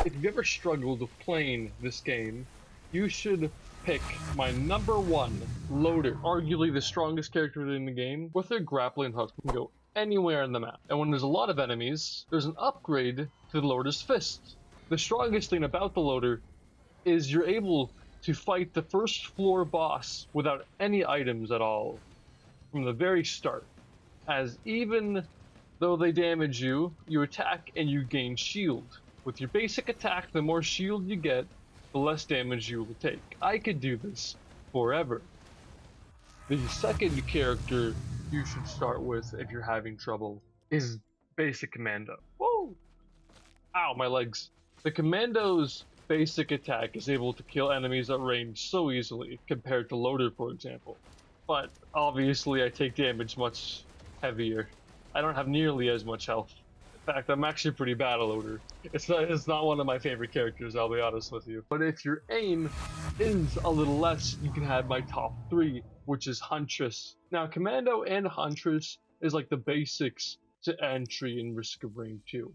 If you've ever struggled with playing this game, you should pick my #1 loader, arguably the strongest character in the game. With their grappling hook, you can go anywhere in the map. And when there's a lot of enemies, there's an upgrade to the loader's fist. The strongest thing about the loader is you're able to fight the first floor boss without any items at all from the very start, as even though they damage you, you attack and you gain shield. With your basic attack, the more shield you get, the less damage you will take. I could do this forever. The second character you should start with if you're having trouble is Basic Commando. Whoa! Ow, my legs. The Commando's basic attack is able to kill enemies at range so easily, compared to Loader, for example. But obviously I take damage much heavier. I don't have nearly as much health. In fact, I'm actually pretty bad at Loader. It's not one of my favorite characters, I'll be honest with you. But if your aim is a little less, you can have my top 3, which is Huntress. Now, Commando and Huntress is like the basics to entry in Risk of Rain 2,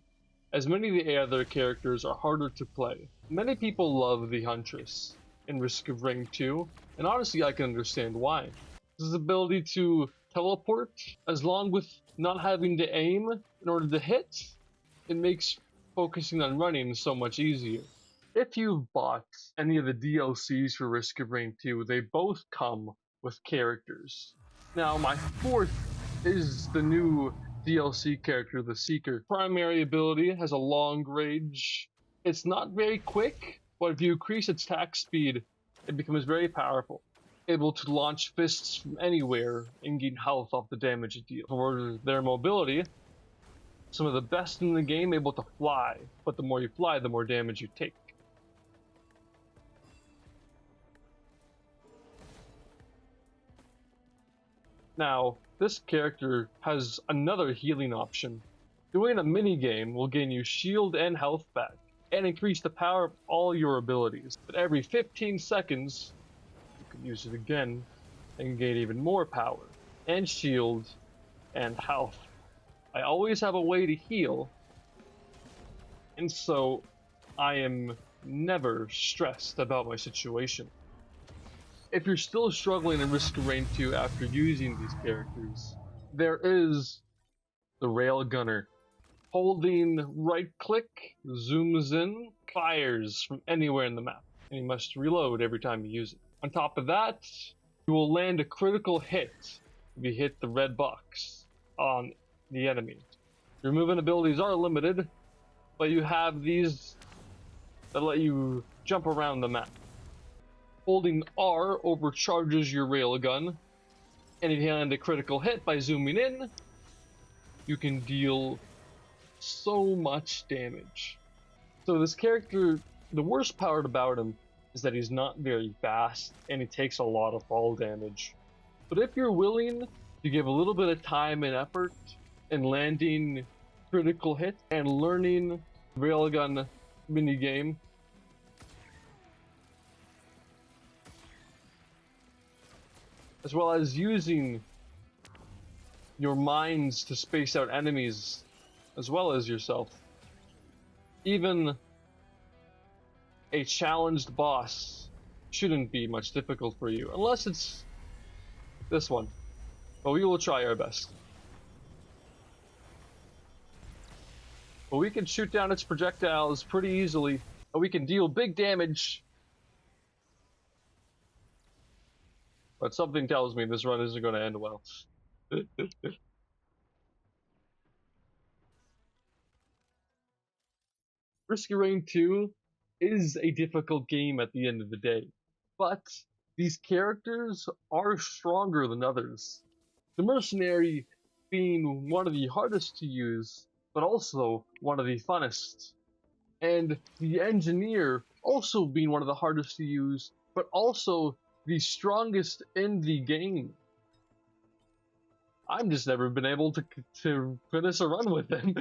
as many of the other characters are harder to play. Many people love the Huntress in Risk of Rain 2, and honestly I can understand why. His ability to teleport, as long with not having to aim in order to hit, it makes focusing on running so much easier. If you've bought any of the DLCs for Risk of Rain 2, they both come with characters. Now, my 4th is the new DLC character, the Seeker. Primary ability has a long range. It's not very quick, but if you increase its attack speed, it becomes very powerful. Able to launch fists from anywhere and gain health off the damage it deals. For their mobility, some of the best in the game, able to fly, but the more you fly, the more damage you take. Now, this character has another healing option. Doing a mini game will gain you shield and health back, and increase the power of all your abilities. But every 15 seconds, you can use it again and gain even more power, and shield, and health. I always have a way to heal, and so I am never stressed about my situation. If you're still struggling in Risk of Rain 2 after using these characters, there is the Railgunner. Holding right click, zooms in, fires from anywhere in the map, and you must reload every time you use it. On top of that, you will land a critical hit if you hit the red box on the enemy. Your movement abilities are limited, but you have these that let you jump around the map. Holding R overcharges your railgun, and if you land a critical hit by zooming in, you can deal so much damage. So this character, the worst part about him is that he's not very fast and he takes a lot of fall damage. But if you're willing to give a little bit of time and effort in landing critical hits and learning railgun minigame, as well as using your minds to space out enemies as well as yourself, even a challenged boss shouldn't be much difficult for you, unless it's this one. But we will try our best. But we can shoot down its projectiles pretty easily, and we can deal big damage. But something tells me this run isn't going to end well. Risk of Rain 2 is a difficult game at the end of the day, but these characters are stronger than others. The Mercenary being one of the hardest to use, but also one of the funnest. And the Engineer also being one of the hardest to use, but also the strongest in the game. I've just never been able to finish a run with him.